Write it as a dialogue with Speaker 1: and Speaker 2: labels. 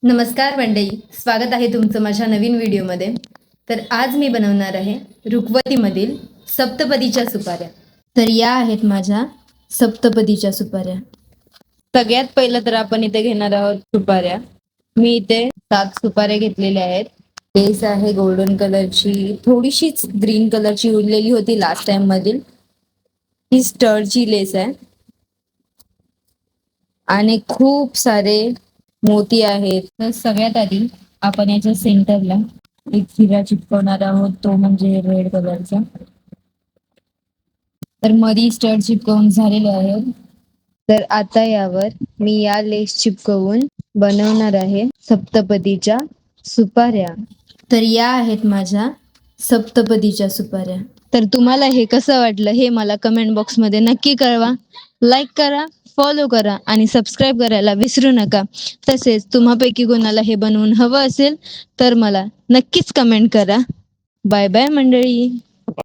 Speaker 1: नमस्कार मंडळी, स्वागत आहे तुमचं माझ्या नवीन व्हिडिओमध्ये. तर आज मी बनवणार आहे रुखवतीमधील सप्तपदीच्या सुपाऱ्या. तर या आहेत माझ्या सप्तपदीच्या सुपाऱ्या. सगळ्यात पहिलं तर आपण इथे घेणार आहोत सुपाऱ्या. मी इथे 7 सुपाऱ्या घेतलेल्या आहेत. लेस आहे गोल्डन कलरची, थोडीशीच ग्रीन कलरची उरलेली होती लास्ट टाइम मधील. ही स्टडची लेस आहे आणि खूप सारे मोती आहेत. तर सगळ्यात आधी आपण याच्या सेंटरला एक हिरा चिपकवणार आहोत, तो म्हणजे रेड कलरचा. तर मधी स्टड चिपकवून झालेले आहेत. तर आता यावर मी या लेस चिपकवून बनवणार आहे सप्तपदीच्या सुपाऱ्या. तर या आहेत माझ्या सप्तपदीच्या सुपाऱ्या. तर तुम्हाला हे कसं वाटलं हे मला कमेंट बॉक्समध्ये नक्की कळवा. लाईक करा, फॉलो करा आणि सबस्क्राईब करायला विसरू नका. तसेच तुम्हापैकी कोणाला हे बनवून हवं असेल तर मला नक्कीच कमेंट करा. बाय बाय मंडळी.